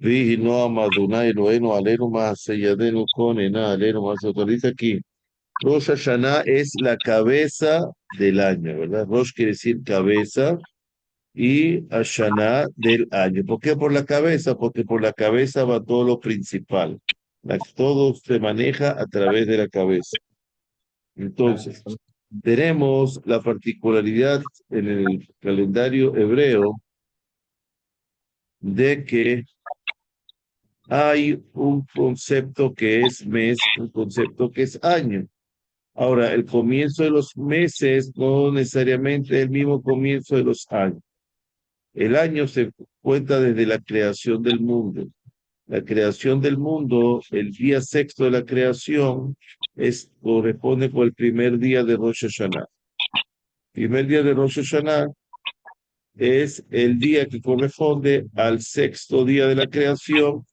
Vihi no Amadunai Eloheinu Alenu Mahaseyadenu Konena Alenu Mahaseyadenu. Dice aquí, Rosh Hashanah es la cabeza del año, ¿verdad? Rosh quiere decir cabeza y Hashanah del año. ¿Por qué por la cabeza? Porque por la cabeza va todo lo principal. Todo se maneja a través de la cabeza. Claro. Entonces, tenemos la particularidad en el calendario hebreo de que hay un concepto que es mes, un concepto que es año. Ahora, el comienzo de los meses no necesariamente es el mismo comienzo de los años. El año se cuenta desde la creación del mundo. La creación del mundo, el día sexto de la creación, corresponde con el primer día de Rosh Hashanah. Primer día de Rosh Hashanah es el día que corresponde al sexto día de la creación,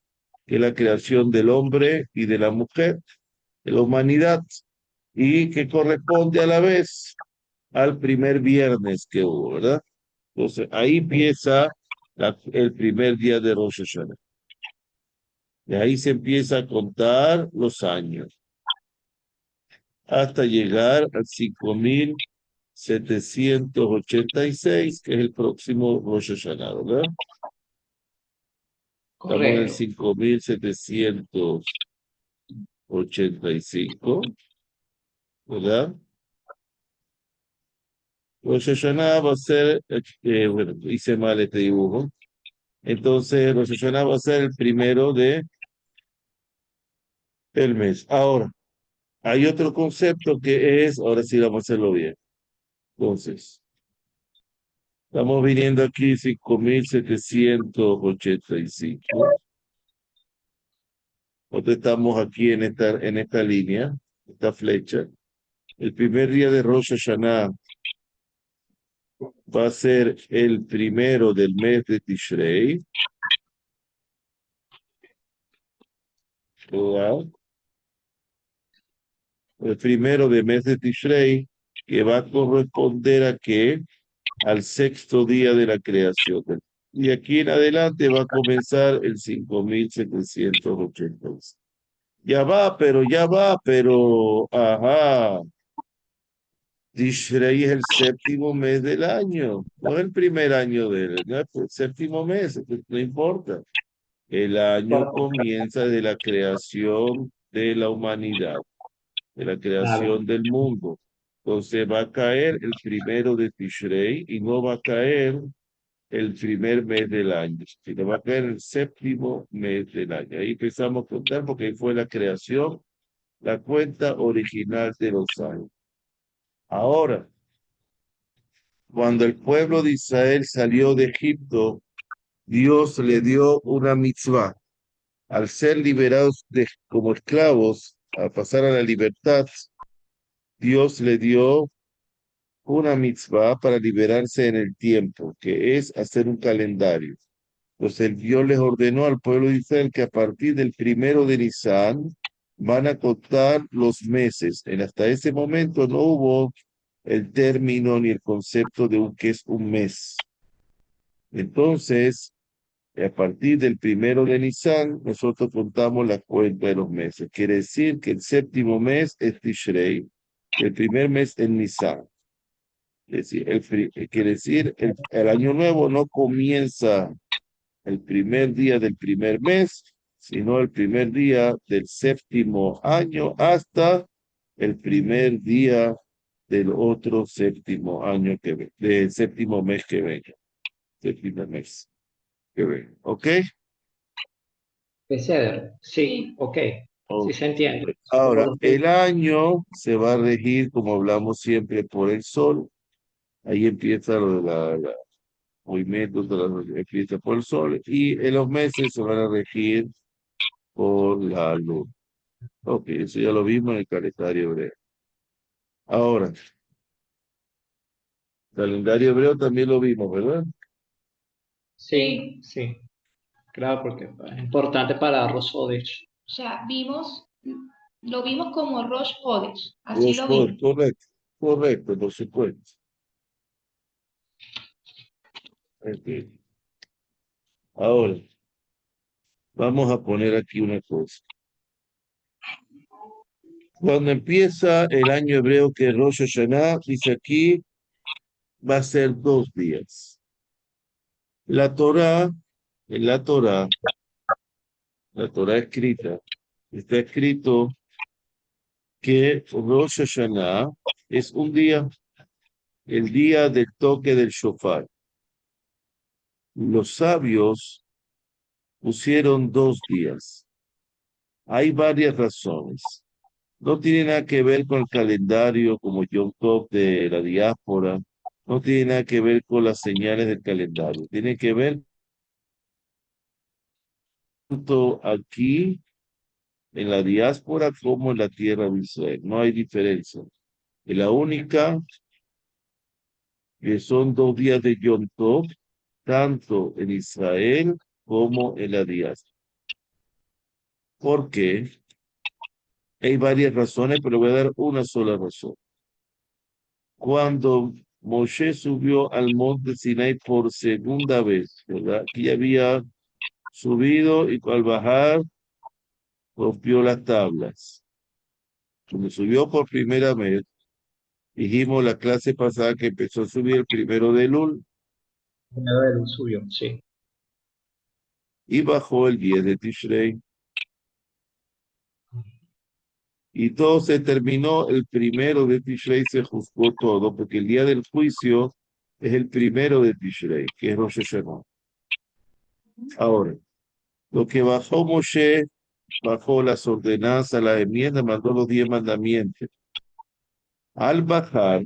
que es la creación del hombre y de la mujer, de la humanidad, y que corresponde a la vez al primer viernes que hubo, ¿verdad? Entonces, ahí empieza el primer día de Rosh Hashanah. De ahí se empieza a contar los años, hasta llegar al 5786, que es el próximo Rosh Hashanah, ¿verdad? Estamos en el Correcto. 5785, ¿verdad? Rosh Hashanah va a ser, bueno, hice mal este dibujo. Entonces, Rosh Hashanah va a ser el primero de el mes. Ahora, hay otro concepto que es, ahora sí vamos a hacerlo bien. Entonces, estamos viniendo aquí 5785. Nosotros estamos aquí en esta línea, esta flecha. El primer día de Rosh Hashanah va a ser el primero del mes de Tishrei, ¿verdad? El primero del mes de Tishrei, que va a corresponder a qué? Al sexto día de la creación. Y aquí en adelante va a comenzar el 5786. Ya va, pero, ajá. Tishrei es el séptimo mes del año, no es el primer año no es el séptimo mes, no importa. El año comienza de la creación de la humanidad, de la Claro. creación del mundo. Entonces va a caer el primero de Tishrei y no va a caer el primer mes del año, sino va a caer el séptimo mes del año. Ahí empezamos a contar porque ahí fue la creación, la cuenta original de los años. Ahora, cuando el pueblo de Israel salió de Egipto, Dios le dio una mitzvah. Al ser liberados como esclavos, a pasar a la libertad, Dios le dio una mitzvah para liberarse en el tiempo, que es hacer un calendario. Entonces Dios les ordenó al pueblo de Israel que a partir del primero de Nisan van a contar los meses. Hasta ese momento no hubo el término ni el concepto de qué es un mes. Entonces, a partir del primero de Nisan, nosotros contamos la cuenta de los meses. Quiere decir que el séptimo mes es Tishrei, el primer mes es Nisan. Es decir, quiere decir, el año nuevo no comienza el primer día del primer mes, sino el primer día del séptimo año hasta el primer día del otro séptimo año del séptimo mes que venga. Séptimo mes que venga. ¿Ok? Beceder. Sí, ok. Sí Ok. se entiende. Ahora, el año se va a regir, como hablamos siempre, por el sol. Ahí empieza lo de la movimiento, empieza por el sol. Y en los meses se van a regir por la luna. Ok, eso ya lo vimos en el calendario hebreo. Ahora, calendario hebreo también lo vimos, ¿verdad? Sí, Sí, sí. Claro, porque es importante para Rosodich. o sea, lo vimos como Rosh Hodesh, así Rosh lo Hashanah, vimos. correcto, correcto, por supuesto. Ok. Ahora, vamos a poner aquí una cosa. Cuando empieza el año hebreo, que es Rosh Hashanah, dice aquí, va a ser 2 días. La Torá, en la Torá escrita, está escrito que Rosh Hashanah es un día, el día del toque del shofar. Los sabios pusieron 2 días. Hay varias razones. No tiene nada que ver con el calendario como Yom Tov de la diáspora. No tiene nada que ver con las señales del calendario. Tiene que ver tanto aquí en la diáspora como en la tierra de Israel. No hay diferencia. Y la única que son 2 días de Yom Tov, tanto en Israel como en la diáspora. ¿Por qué? Hay varias razones, pero voy a dar una sola razón. Cuando Moshe subió al monte Sinai por segunda vez, ¿verdad? Que ya había subido y al bajar rompió las tablas. Cuando subió por primera vez, dijimos la clase pasada que empezó a subir el 1 de Elul Primero de luz subió, sí. y bajó el 10 de Tishrei. Y todo se terminó el 1 de Tishrei, se juzgó todo, porque el día del juicio es el 1 de Tishrei, que es Rosh Hashanah. Ahora, lo que bajó Moshe, bajó las ordenanzas, las enmiendas, mandó los 10 mandamientos. Al bajar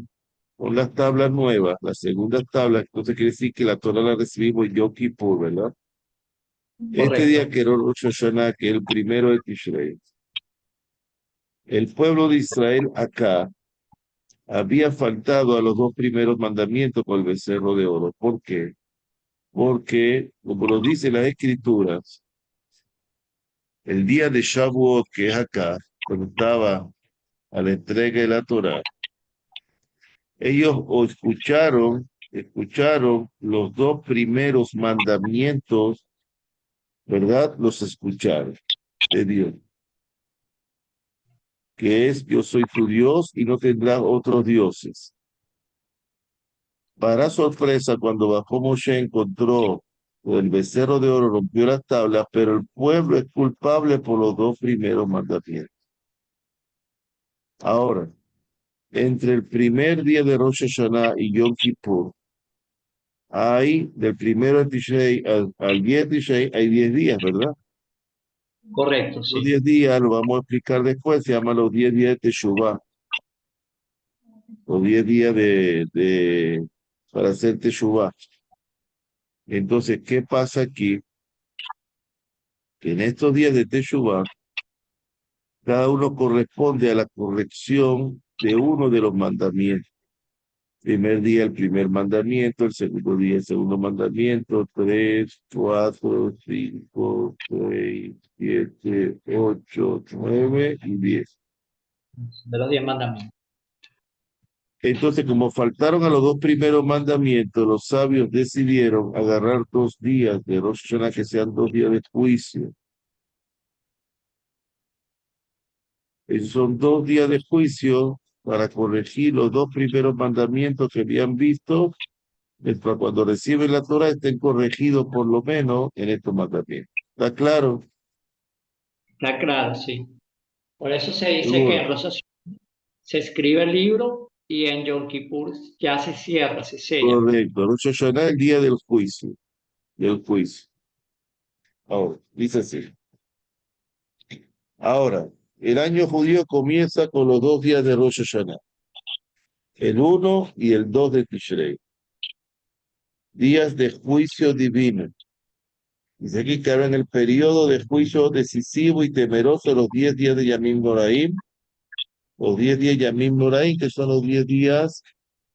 con las tablas nuevas, las segundas tablas, entonces quiere decir que la Torah la recibimos en Yom Kippur, ¿verdad? Este día Correcto. que era Rosh Hashanah, que es el 1 de Tishrei, el pueblo de Israel acá había faltado a los 2 primeros mandamientos con el becerro de oro. ¿Por qué? Porque, como lo dicen las escrituras, el día de Shavuot, que es acá, cuando estaba a la entrega de la Torah, ellos escucharon los 2 primeros mandamientos, ¿verdad? Los escucharon de Dios, que es yo soy tu Dios y no tendrás otros dioses. Para sorpresa, cuando bajó Moshe encontró el becerro de oro, rompió las tablas, pero el pueblo es culpable por los 2 primeros mandamientos. Ahora, entre el primer día de Rosh Hashanah y Yom Kippur, hay del 1 de Tishrei al 10 de Tishrei, hay 10 días, ¿verdad? Correcto, Los sí. 10 días, lo vamos a explicar después, se llaman los 10 días de Teshuvah, los 10 días para hacer Teshuvah. Entonces, ¿qué pasa aquí? Que en estos días de Teshuvah, cada uno corresponde a la corrección de uno de los mandamientos. Primer día el primer mandamiento, el segundo día el segundo mandamiento, 3, 4, 5, 6, 7, 8, 9 y 10. De los 10 mandamientos. Entonces, como faltaron a los 2 primeros mandamientos, los sabios decidieron agarrar 2 días de Rosh Hashanah, que sean 2 días de juicio. Esos son 2 días de juicio para corregir los 2 primeros mandamientos que habían visto, para cuando reciben la Torah estén corregidos por lo menos en estos mandamientos. ¿Está claro? Está claro, sí. Por eso se dice que Seguro. en Rosh Hashanah se escribe el libro y en Yom Kippur ya se cierra, se sella. Correcto. Rosh Hashanah, el día del juicio. Del juicio. Ahora, dice así. Ahora, el año judío comienza con los 2 días de Rosh Hashanah. El 1 y el 2 de Tishrei. Días de juicio divino. Dice aquí que ahora en el periodo de juicio decisivo y temeroso, los 10 días de Yamim Noraim, los 10 días de Yamim Noraim, que son los 10 días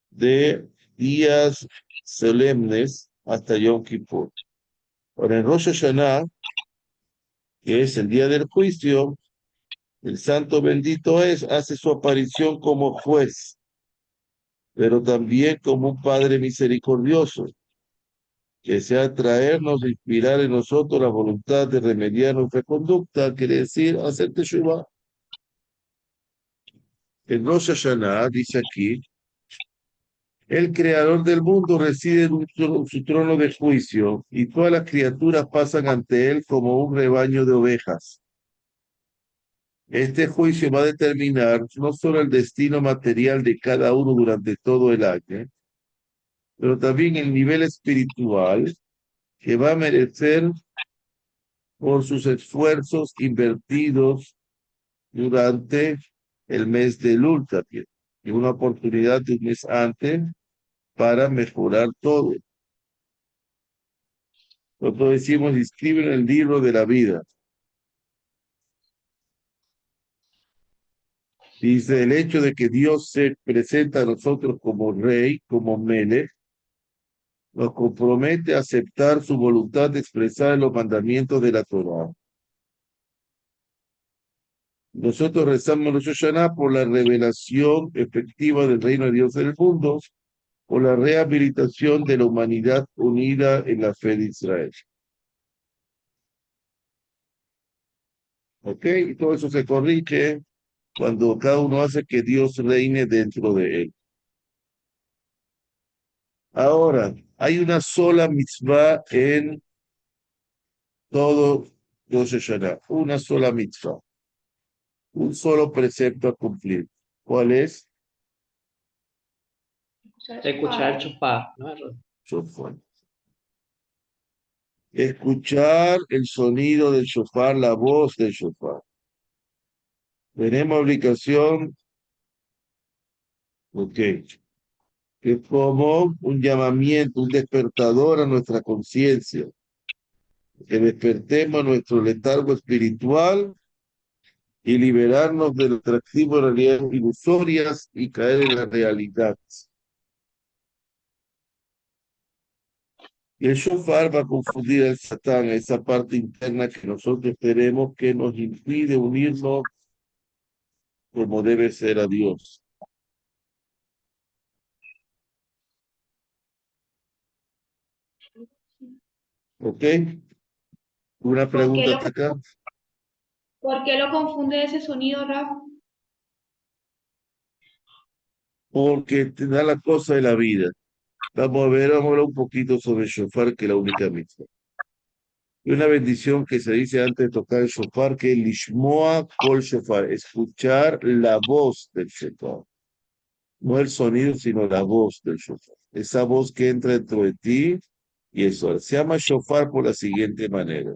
de días solemnes hasta Yom Kippur. Ahora en Rosh Hashanah, que es el día del juicio, el santo bendito hace su aparición como juez, pero también como un padre misericordioso, desea traernos, inspirar en nosotros la voluntad de remediar nuestra conducta, quiere decir hacer teshuvah. El Rosh Hashanah dice aquí, el creador del mundo reside en su trono de juicio y todas las criaturas pasan ante él como un rebaño de ovejas. Este juicio va a determinar no solo el destino material de cada uno durante todo el año, pero también el nivel espiritual que va a merecer por sus esfuerzos invertidos durante el mes de Elul también, y una oportunidad de un mes antes para mejorar todo. Nosotros decimos, inscribe en el libro de la vida. Dice, el hecho de que Dios se presenta a nosotros como rey, como Melech, nos compromete a aceptar su voluntad de expresar los mandamientos de la Torah. Nosotros rezamos Rosh Hashanah por la revelación efectiva del reino de Dios en el mundo, por la rehabilitación de la humanidad unida en la fe de Israel. ¿Ok? Y todo eso se corrige cuando cada uno hace que Dios reine dentro de él. Ahora, hay una sola mitzvah en todo Rosh Hashanah, una sola mitzvah, un solo precepto a cumplir. ¿Cuál es? Escuchar el chofar, ¿no? Shofar. Escuchar el sonido del shofar, la voz del shofar. Tenemos obligación, ok, que como un llamamiento, un despertador a nuestra conciencia, que despertemos nuestro letargo espiritual y liberarnos del atractivo de realidades ilusorias y caer en la realidad. Y el shofar va a confundir al Satán, a esa parte interna que nosotros tenemos que nos impide unirnos como debe ser a Dios. ¿Ok? Una ¿Por qué pregunta lo, hasta acá. por qué lo confunde ese sonido, Rafa? Porque te da la cosa de la vida. Vamos a hablar un poquito sobre el shofar, que es la única misma. Y una bendición que se dice antes de tocar el shofar, que es lishmoa kol shofar, escuchar la voz del shofar. No el sonido, sino la voz del shofar. Esa voz que entra dentro de ti y eso. Se llama shofar por la siguiente manera.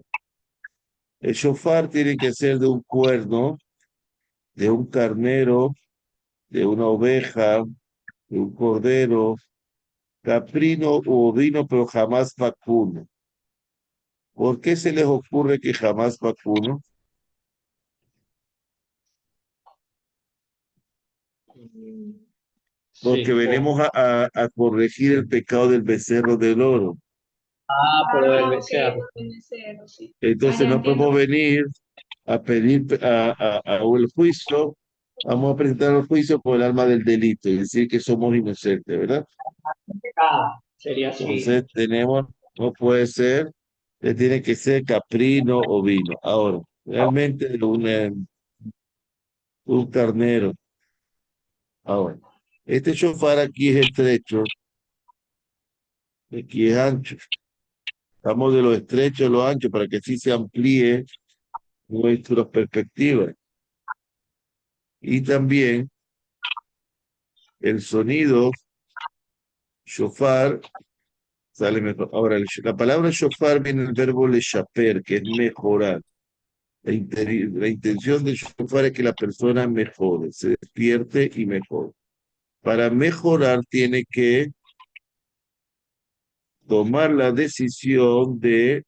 El shofar tiene que ser de un cuerno, de un carnero, de una oveja, de un cordero, caprino u ovino, pero jamás vacuno. ¿Por qué se les ocurre que jamás vacuno? Porque Sí, venimos a corregir el pecado del becerro del oro. por lo del Ah, ok, becerro. por el cerdo, sí. Ah, Entonces ya no entiendo. podemos venir a pedir a el juicio, vamos a presentar el juicio por el alma del delito y decir que somos inocentes, ¿verdad? Sería así. Entonces tenemos, no puede ser, tiene que ser caprino o vino. Ahora, realmente un carnero. Ahora, este shofar aquí es estrecho, aquí es ancho. Estamos de lo estrecho a lo ancho para que así se amplíe nuestras perspectivas. Y también el sonido shofar sale mejor. Ahora, la palabra shofar viene del verbo leshaper, que es mejorar. La intención del shofar es que la persona mejore, se despierte y mejore. Para mejorar tiene que tomar la decisión de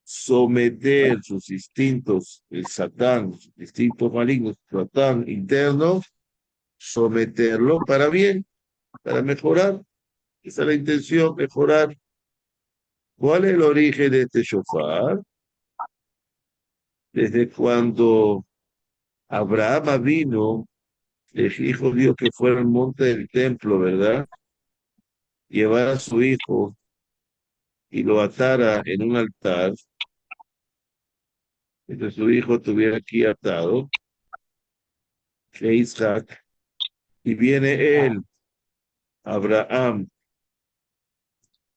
someter sus instintos, el satán, sus instintos malignos, satán interno, someterlo para bien, para mejorar. Esa es la intención, mejorar. ¿Cuál es el origen de este shofar? Desde cuando Abraham vino, le dijo Dios que fuera al monte del templo, ¿verdad? Llevar a su hijo y lo atara en un altar, entonces su hijo estuviera aquí atado, que Isaac, y viene él, Abraham,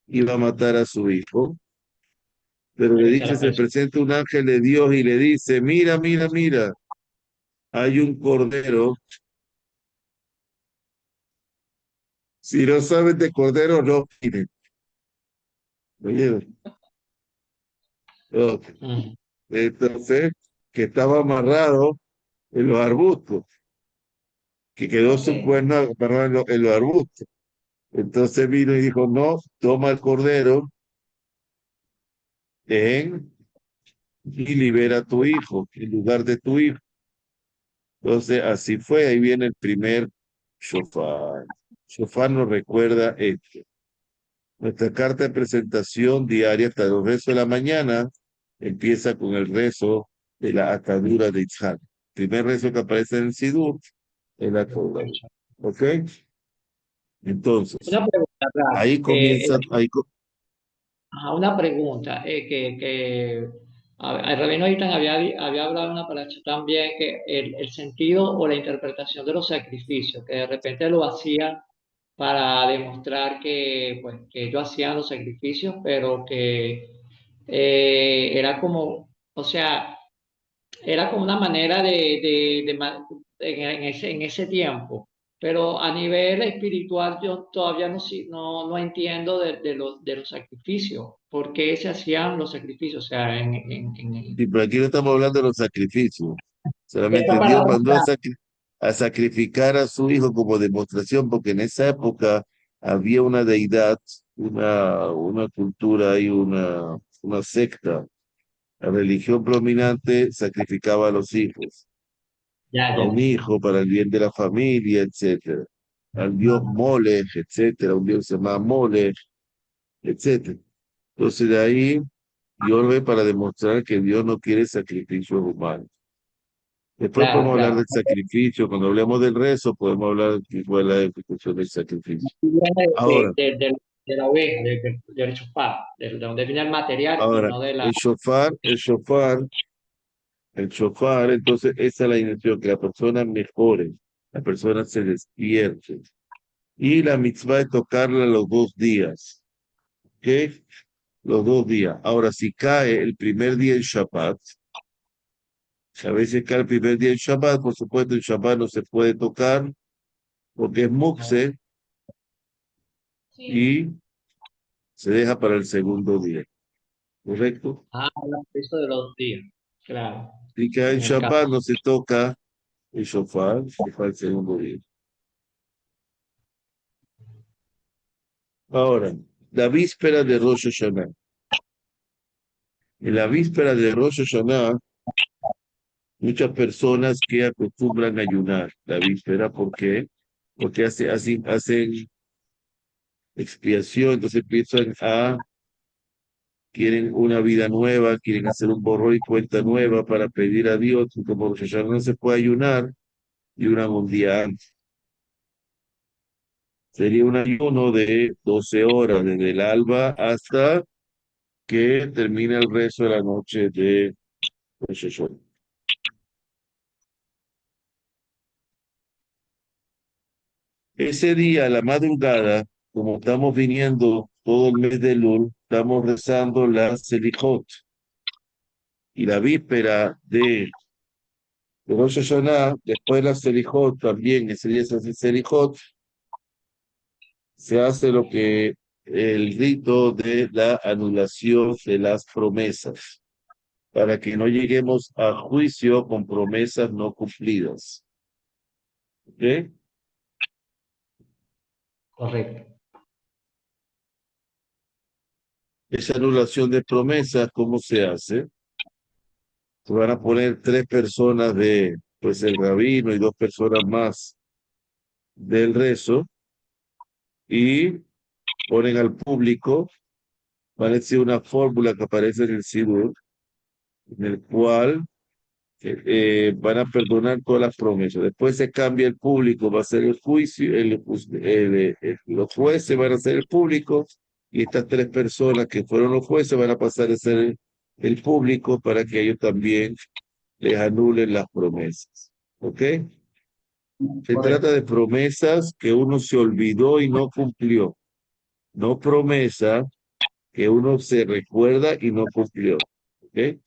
iba a matar a su hijo, pero le Esa es dice, la se persona. presenta un ángel de Dios y le dice, mira, mira, mira, hay un cordero. Si no saben de cordero, no miren. Oye, ok. Mm. Entonces, que estaba amarrado en los arbustos, que quedó su Ok. cuerno amarrado en los arbustos. Entonces vino y dijo, no, toma el cordero en, y libera a tu hijo en lugar de tu hijo. Entonces así fue, ahí viene el primer shofar. Shofar nos recuerda esto. Nuestra carta de presentación diaria hasta los rezos de la mañana empieza con el rezo de la atadura de Itzhak. Primer rezo que aparece en el Sidur es la atadura. ¿Ok? Entonces, Una pregunta, Raf, ahí comienza, una pregunta, el Rabino Itan había hablado en una paracha también que el sentido o la interpretación de los sacrificios, que de repente lo hacían para demostrar que, pues, que ellos hacían los sacrificios, pero que era como, o sea, era como una manera en ese tiempo. Pero a nivel espiritual yo todavía no entiendo de los sacrificios. ¿Por qué se hacían los sacrificios? O sea, sí, pero aquí no estamos hablando de los sacrificios. esto Solamente para Dios mandó demostrar. a sacrificar a su hijo como demostración, porque en esa época había una deidad, una cultura y una secta. La religión predominante sacrificaba a los hijos, Ya, a ya. un hijo para el bien de la familia, etcétera. Al dios Molech, etcétera, un dios se llama Molech, etcétera. Entonces de ahí Dios ve para demostrar que Dios no quiere sacrificios humanos. Después Claro, podemos hablar claro. del sacrificio. Cuando hablemos del rezo, podemos hablar de cuál es la ejecución del sacrificio. Viene Ahora, de la oveja, del chofar, de donde viene el material y ahora, no de la... el shofar, entonces esa es la intención, que la persona mejore, la persona se despierte. Y la mitzvah es tocarla los 2 días, ¿ok? Los 2 días. Ahora, si cae el primer día en Shabbat, a veces cae el primer día en Shabbat, por supuesto, en Shabbat no se puede tocar porque es mukse Sí. y se deja para el segundo día, ¿correcto? Ah, eso de los días. Claro, Si cae en en el caso. Shabbat no se toca el shofar, se para el segundo día. Ahora, la víspera de Rosh Hashanah. En la víspera de Rosh Hashanah, muchas personas que acostumbran a ayunar la víspera, ¿por qué? Porque hacen expiación, entonces quieren una vida nueva, quieren hacer un borrón y cuenta nueva para pedir a Dios, y como Rosh Hashanah no se puede ayunar, y un día antes. Sería un ayuno de 12 horas, desde el alba hasta que termina el resto de la noche de Rosh Hashanah. Ese día, a la madrugada, como estamos viniendo todo el mes de Lul, estamos rezando la Selijot. Y la víspera de Rosh Hashanah, después de la Selijot, también ese día se hace Selijot, se hace lo que el rito de la anulación de las promesas, para que no lleguemos a juicio con promesas no cumplidas. ¿Ok? Correcto. Esa anulación de promesas, ¿cómo se hace? Se van a poner 3 personas pues el rabino y 2 personas más del rezo y ponen al público, van a decir una fórmula que aparece en el Sidur, en el cual van a perdonar todas las promesas. Después se cambia el público, va a ser el juicio, los jueces van a ser el público y estas tres personas que fueron los jueces van a pasar a ser el público para que ellos también les anulen las promesas. ¿Ok? Se trata de promesas que uno se olvidó y no cumplió, no promesa que uno se recuerda y no cumplió. ¿Ok?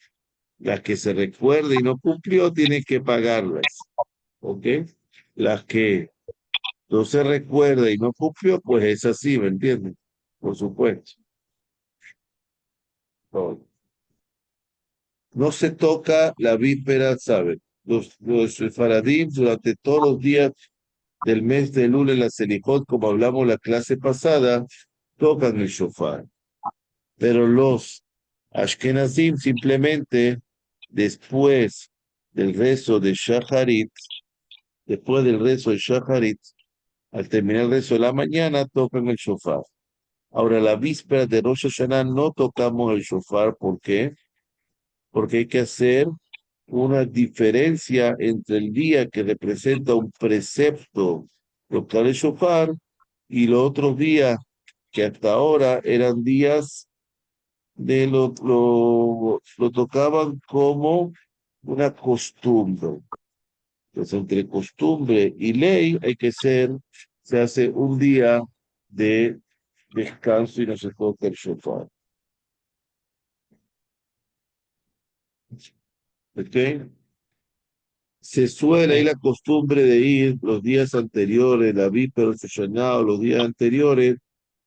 Las que se recuerda y no cumplió, tiene que pagarlas. ¿Ok? Las que no se recuerda y no cumplió, pues es así, ¿me entiendes? Por supuesto. No, no se toca la víspera, ¿sabes? Los faradim durante todos los días del mes de Elul en la Selijot, como hablamos la clase pasada, tocan el shofar. Pero los Ashkenazim simplemente después del rezo de Shacharit, después del rezo de Shacharit, al terminar el rezo de la mañana, tocan el shofar. Ahora, la víspera de Rosh Hashanah no tocamos el shofar. ¿Por qué? Porque hay que hacer una diferencia entre el día que representa un precepto, tocar el shofar, y los otros días que hasta ahora eran días de lo tocaban como una costumbre. Entonces, entre costumbre y ley se hace un día de descanso y no se toca el shofar. ¿Ok? Se suele, hay la costumbre de ir los días anteriores, la víspera, el Shoshana, o los días anteriores,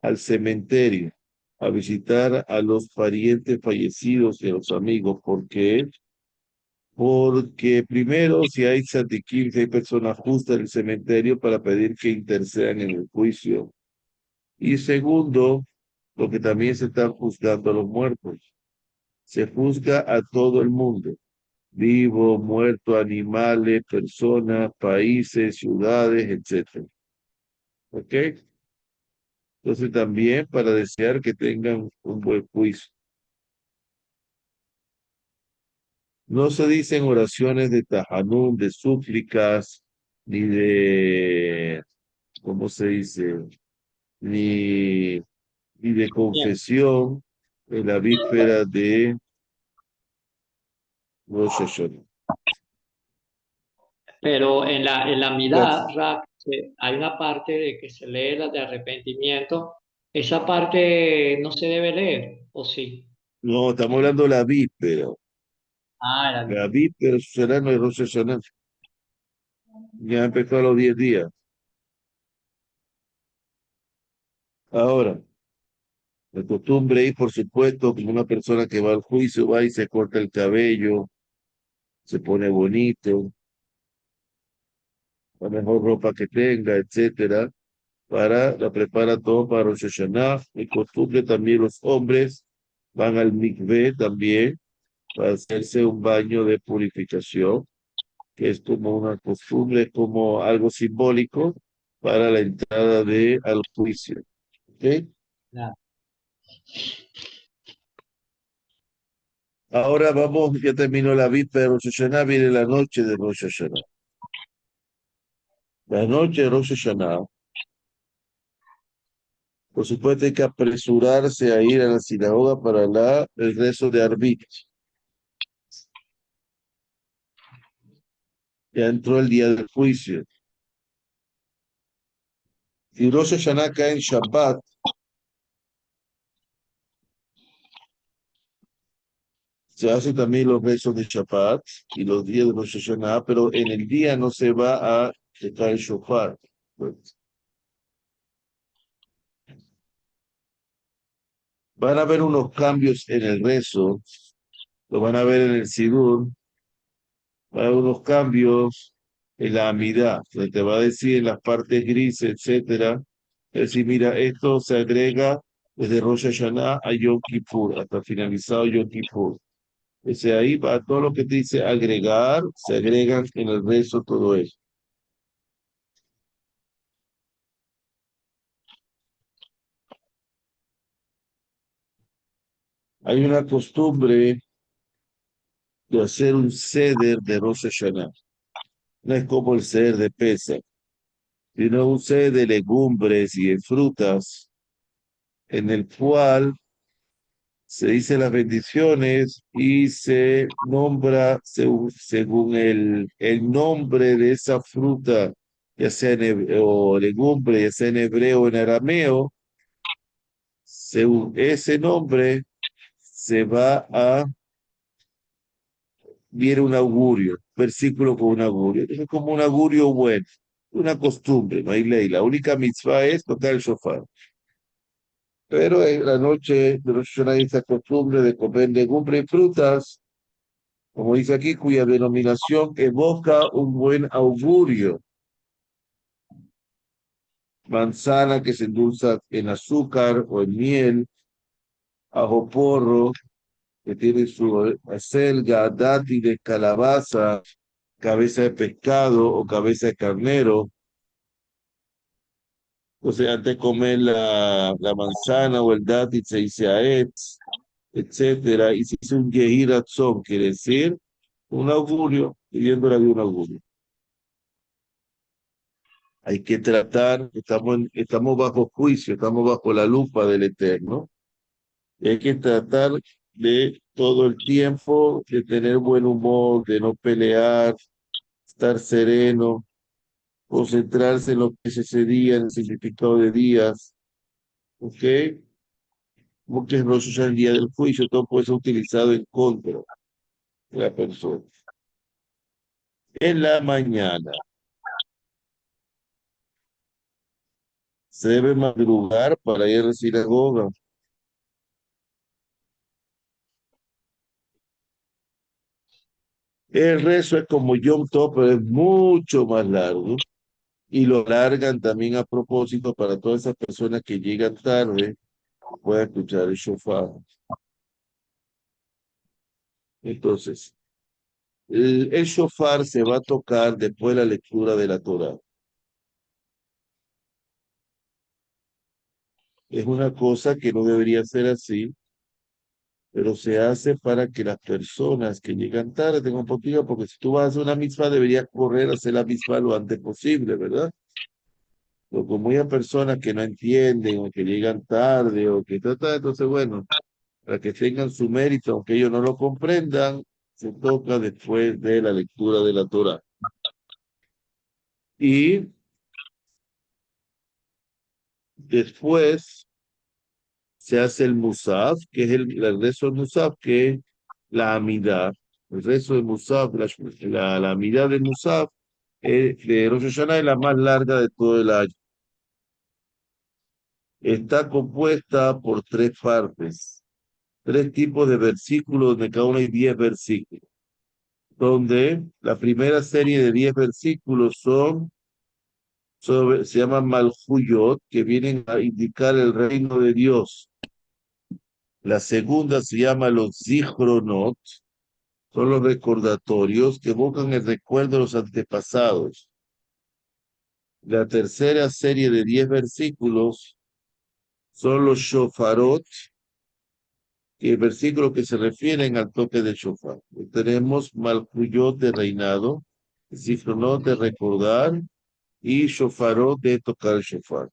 al cementerio, a visitar a los parientes fallecidos y a los amigos. ¿Por qué? Porque primero, si hay tzadikim, si hay personas justas en el cementerio para pedir que intercedan en el juicio. Y segundo, porque también se están juzgando a los muertos. Se juzga a todo el mundo, vivo, muerto, animales, personas, países, ciudades, etcétera. ¿Ok? Entonces también para desear que tengan un buen juicio. No se dicen oraciones de tajanún, de súplicas, ni de, ¿cómo se dice? Ni, ni de Bien. confesión en la víspera de Rosh Hashanah. Pero en la Las- Milá, Rab, hay una parte de que se lee la de arrepentimiento. Esa parte no se debe leer, ¿o sí? no, estamos hablando de la víspera. Ah, la La víspera. víspera será no es Rosh Hashanah. Ya empezó a los 10 días. Ahora, la costumbre es, por supuesto, como una persona que va al juicio, va y se corta el cabello, se pone bonito, la mejor ropa que tenga, etcétera, la prepara todo para Rosh Hashanah. Y costumbre también los hombres van al mikveh también para hacerse un baño de purificación, que es como una costumbre, como algo simbólico para la entrada al juicio. ¿Ok? Ya. Ahora vamos, ya terminó la víspera de Rosh Hashanah, viene la noche de Rosh Hashanah. La noche de Rosh Hashanah, por supuesto, hay que apresurarse a ir a la sinagoga para el rezo de Arbit. Ya entró el día del juicio. Si Rosh Hashanah cae en Shabbat, se hacen también los rezos de Shabbat y los días de Rosh Hashanah, pero en el día no se va a tocar el shofar. Pues, van a haber unos cambios en el rezo, lo van a ver en el Sidur, va a haber unos cambios en la amidad, donde te va a decir en las partes grises, etcétera. Es decir, mira, esto se agrega desde Rosh Hashanah a Yom Kippur, hasta finalizado Yom Kippur. Ese ahí va todo lo que te dice agregar, se agregan en el rezo todo eso. Hay una costumbre de hacer un ceder de Rosh Hashanah. No es como el ceder de Pesach, sino un ceder de legumbres y de frutas en el cual se dice las bendiciones y se nombra según el nombre de esa fruta, ya sea o legumbre, ya sea en hebreo o en arameo, según ese nombre se va a, viene un augurio, versículo con un augurio. Es como un augurio bueno, una costumbre, no hay ley. La única mitzvah es tocar el shofar. Pero en la noche de Rosh Hashanah hay esa costumbre de comer legumbre y frutas, como dice aquí, cuya denominación evoca un buen augurio. Manzana que se endulza en azúcar o en miel, ajo porro, que tiene su acelga, dátiles, calabaza, cabeza de pescado o cabeza de carnero. Entonces, antes de comer la manzana o el dátil se dice aetz, etcétera, y se dice un yehiratzón, quiere decir un augurio, pidiéndole a Dios un augurio. Hay que tratar, estamos bajo juicio, estamos bajo la lupa del Eterno, y hay que tratar de todo el tiempo de tener buen humor, de no pelear, estar sereno, concentrarse en lo que es ese día, en el significado de días, ¿ok? Porque es Rosh Hashanah, el día del juicio, todo puede ser utilizado en contra de la persona. En la mañana se debe madrugar para ir a la sinagoga. El rezo es como Yom Tov, pero es mucho más largo y lo largan también a propósito para todas esas personas que llegan tarde, puedan escuchar el shofar. Entonces, el shofar se va a tocar después de la lectura de la Torah. Es una cosa que no debería ser así, pero se hace para que las personas que llegan tarde tengan oportunidad, porque si tú vas a hacer una mitzvah, deberías correr a hacer la mitzvah lo antes posible, ¿verdad? Pero como hay personas que no entienden o que llegan tarde o que tratan, entonces bueno, para que tengan su mérito, aunque ellos no lo comprendan, se toca después de la lectura de la Torah. Y después se hace el Musaf, que es el rezo del Musaf, que es la Amidad. El rezo del Musaf, la Amidad del Musaf, de Rosh Hashanah es la más larga de todo el año. Está compuesta por tres partes, tres tipos de versículos, donde cada uno hay 10 versículos, donde la primera serie de 10 versículos se llaman Malhuyot, que vienen a indicar el reino de Dios. La segunda se llama los Zichronot, son los recordatorios que evocan el recuerdo de los antepasados. La tercera serie de 10 versículos son los Shofarot, que versículos que se refieren al toque del shofar. Tenemos Malhuyot de reinado, Zichronot de recordar y Shofarot de tocar el shofar.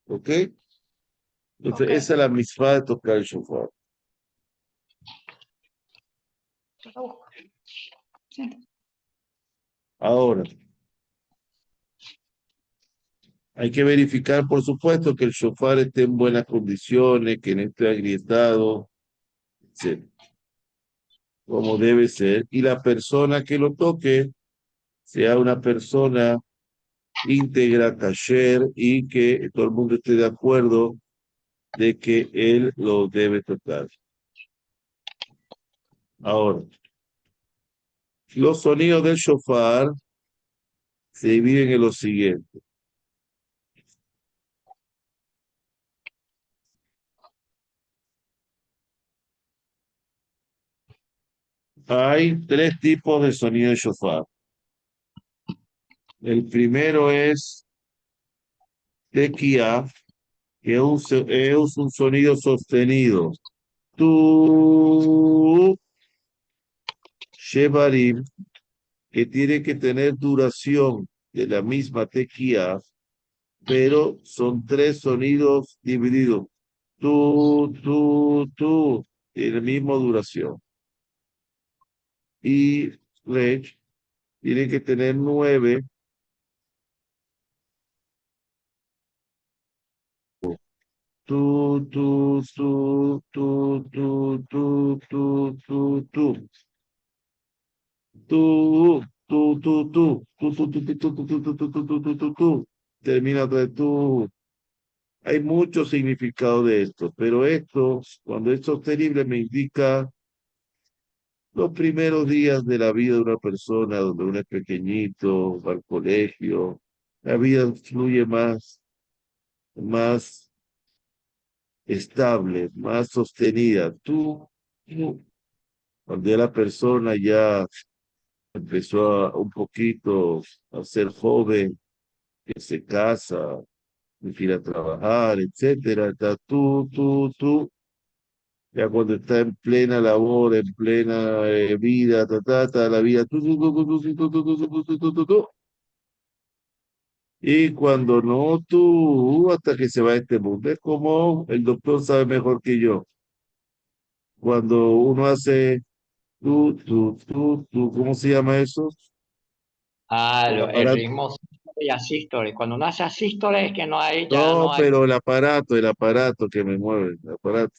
¿Ok? Entonces, Ok. esa es la misma de tocar el shofar. Yo lo busco. Siéntate. Ahora, hay que verificar, por supuesto, que el shofar esté en buenas condiciones, que no esté agrietado, etc., como debe ser, y la persona que lo toque sea una persona íntegra, kasher, y que todo el mundo esté de acuerdo de que él lo debe tocar. Ahora, los sonidos del shofar se dividen en lo siguiente. Hay tres tipos de sonido de shofar. El primero es tequía, que es un sonido sostenido. Tu shevarim, que tiene que tener duración de la misma tequía pero son tres sonidos divididos. Tú, tiene la misma duración. Y Rech tiene que tener 9. Tú. Termina de tú. Hay mucho significado de esto, pero esto, cuando es sostenible, me indica los primeros días de la vida de una persona, donde uno es pequeñito, va al colegio, la vida fluye más estable, más sostenida. Cuando ya la persona ya empezó un poquito a ser joven, que se casa, que quiere a trabajar, etcétera, está ya cuando está en plena labor, en plena vida, la vida, y cuando no, hasta que se va este mundo. Es como el doctor sabe mejor que yo. Cuando uno hace ¿cómo se llama eso? El El aparato. ritmo sístole y asístole. Cuando uno hace asístole es que no hay, ya No, no hay. pero el aparato que me mueve, el aparato.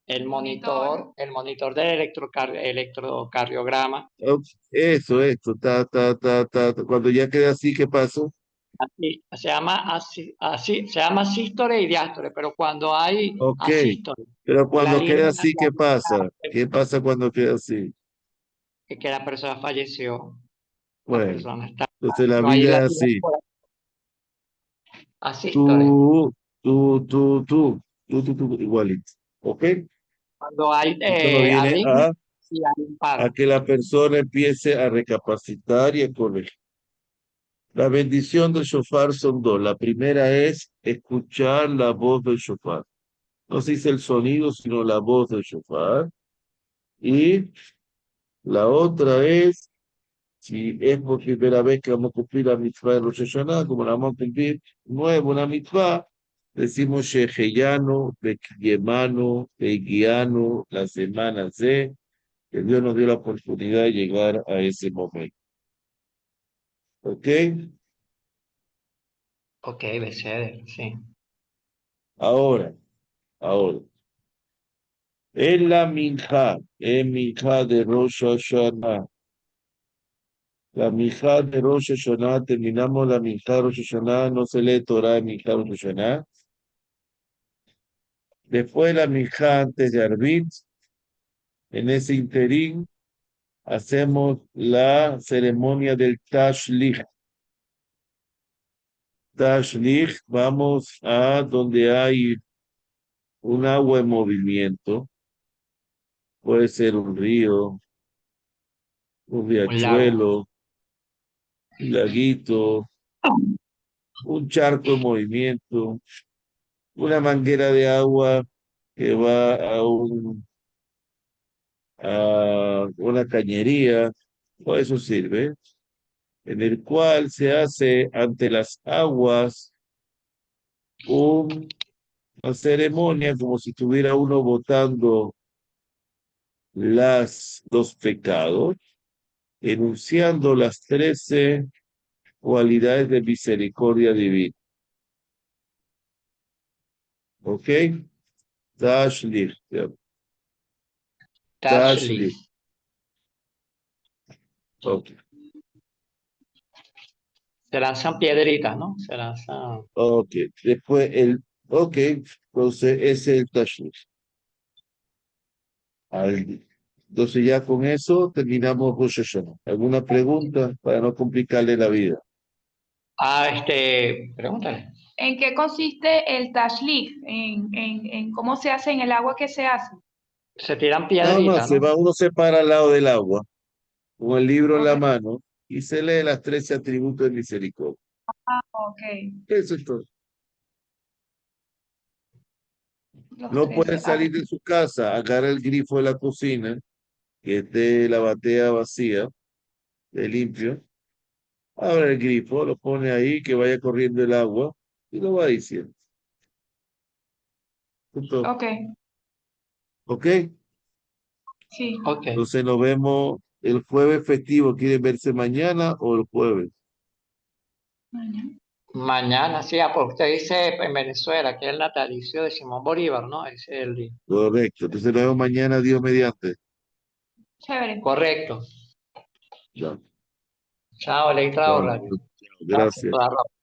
El monitor del electrocardiograma. Oh, esto, cuando ya queda así, ¿qué pasa? Se llama sístole y diástole, pero cuando hay Ok, asístole, pero la cuando queda línea, así, ¿qué pasa? ¿Qué pasa cuando queda así? es que la persona falleció, la Bueno, persona está, entonces la no hay vida es latidos así. por asístole. Tú, tú, tú, tú, igualito. ¿Ok? Cuando hay Esto no viene arritmia, sí hay un a paro. que la persona empiece a recapacitar y a corregir. La bendición del shofar son dos. La primera es escuchar la voz del shofar. No se dice el sonido, sino la voz del shofar. Y la otra es, si es por primera vez que vamos a cumplir la mitzvah de Rosh Hashanah, como la vamos a cumplir nuevo, una mitzvah, decimos Sheheyano, Bekyemano, Beguiano, la semana C, que Dios nos dio la oportunidad de llegar a ese momento. ¿Ok? Ok, Beseder, sí. Ahora, ahora. En minja de Rosh Hashanah. La minja de Rosh Hashanah, terminamos la minja de Rosh Hashanah, no se lee Torah en minja de Rosh Hashanah. Después la minja antes de Arbit, en ese interín, hacemos la ceremonia del Tashlich. Tashlich, vamos a donde hay un agua en movimiento, puede ser un río, un Un lago. riachuelo, un laguito, un charco en movimiento, una manguera de agua que va a una cañería, o eso sirve, en el cual se hace ante las aguas una ceremonia como si estuviera uno botando los pecados, enunciando las 13 cualidades de misericordia divina. ¿Ok? Tashlich. Tashlich. Tashlich. Ok. Se lanzan piedritas, ¿no? Se lanzan. Ok. Después ok. Entonces ese es el Tashlich. Entonces ya con eso terminamos Rosh Hashanah. ¿Alguna pregunta para no complicarle la vida? Pregúntale. ¿En qué consiste el tashlik? ¿En cómo se hace en el agua que se hace? Se tiran Nada más, piedritas, ¿no? uno se para al lado del agua, con el libro en Ok, la mano, y se lee las 13 atributos de misericordia. ok. Eso es todo. Los No puede 13. salir de su casa, agarra el grifo de la cocina, que esté la batea vacía, de limpio, abre el grifo, lo pone ahí, que vaya corriendo el agua, Y lo va diciendo. Punto. Ok, ¿Ok? sí. Ok. Entonces nos vemos el jueves festivo. ¿Quieren verse mañana o el jueves? Mañana. Mañana, sí, pues usted dice en Venezuela que es el natalicio de Simón Bolívar, ¿no? Ese es el día. Correcto. Entonces nos vemos mañana, Dios mediante. Chévere. Correcto. Ya. Chao, leí Chao. Radio. Gracias Gracias. por la